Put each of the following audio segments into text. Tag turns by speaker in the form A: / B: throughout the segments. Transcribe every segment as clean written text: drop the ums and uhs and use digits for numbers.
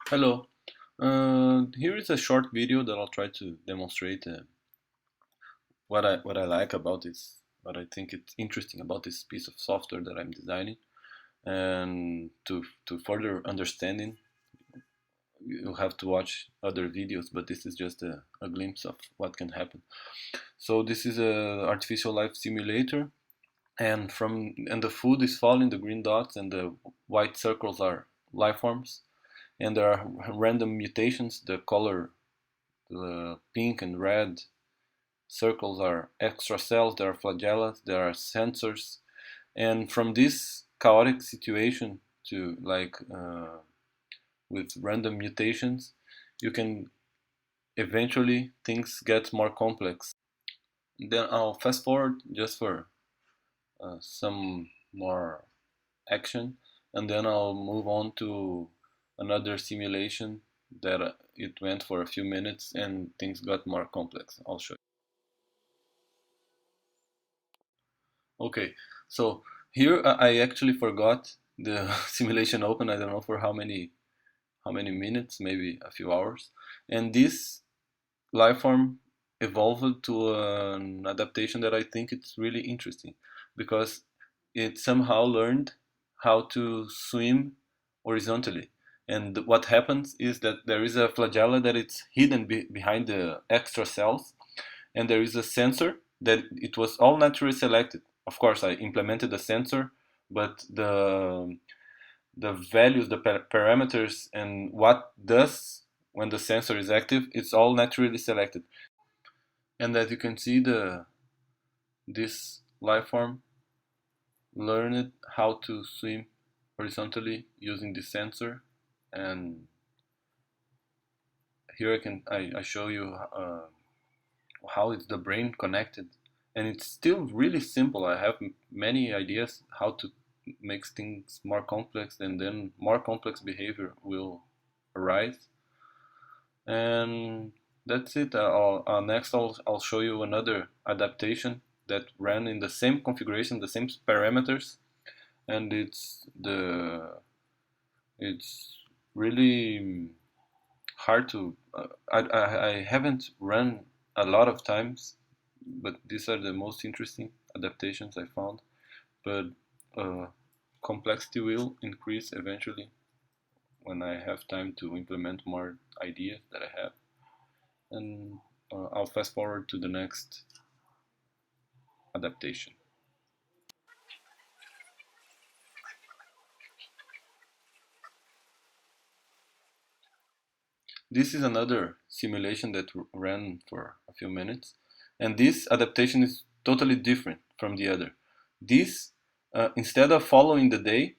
A: Hello. Here is a short video that I'll try to demonstrate what I like about this, what I think it's interesting about this piece of software that I'm designing, and to further understanding, you'll have to watch other videos. But this is just a glimpse of what can happen. So this is a artificial life simulator, and the food is falling, the green dots and the white circles are life forms, and there are random mutations. The color, the pink and red circles are extra cells, there are flagellas, there are sensors, and from this chaotic situation to with random mutations, you can eventually things get more complex. Then I'll fast forward just for some more action, and then I'll move on to another simulation that it went for a few minutes and things got more complex. I'll show you. Okay, so here I actually forgot the simulation open. I don't know for how many minutes, maybe a few hours, and this lifeform evolved to an adaptation that I think it's really interesting because it somehow learned how to swim horizontally. And what happens is that there is a flagella that it's hidden behind the extra cells, and there is a sensor that it was all naturally selected. Of course, I implemented a sensor, but the values, the parameters, and what does when the sensor is active, it's all naturally selected. And as you can see, the this life form learned how to swim horizontally using the sensor. And here I show you how is the brain connected, and it's still really simple. I have many ideas how to make things more complex, and then more complex behavior will arise. And that's it. Next I'll show you another adaptation that ran in the same configuration, the same parameters, and it's really hard to I haven't run a lot of times, but these are the most interesting adaptations I found. But uh, complexity will increase eventually when I have time to implement more ideas that I have. And I'll fast forward to the next adaptation. This is another simulation that ran for a few minutes, and this adaptation is totally different from the other. This, instead of following the day,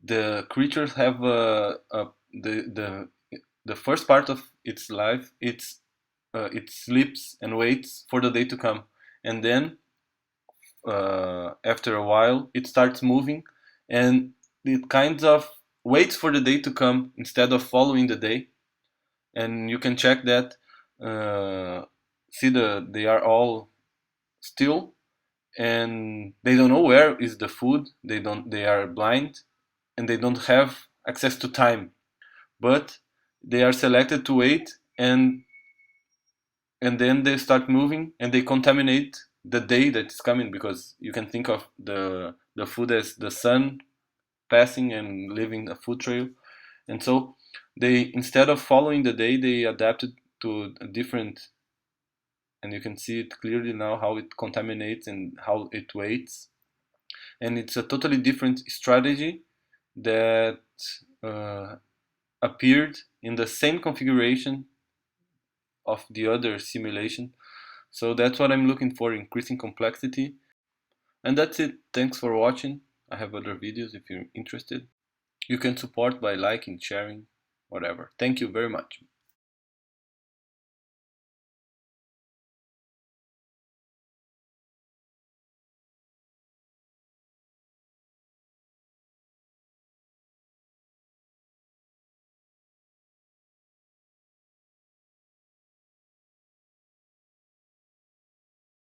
A: the creatures have the first part of its life. It sleeps and waits for the day to come, and then after a while it starts moving, and it kind of waits for the day to come instead of following the day. And you can check that. See, they are all still, and they don't know where is the food. They are blind, and they don't have access to time, but they are selected to wait, and then they start moving and they contaminate the day that's coming, because you can think of the food as the sun passing and leaving a food trail. And so they, instead of following the day, they adapted to a different, and you can see it clearly now how it contaminates and how it waits. And it's a totally different strategy that uh, appeared in the same configuration of the other simulation. So that's what I'm looking for, increasing complexity. And that's it. Thanks for watching. I have other videos if you're interested. You can support by liking, sharing, whatever. Thank you very much.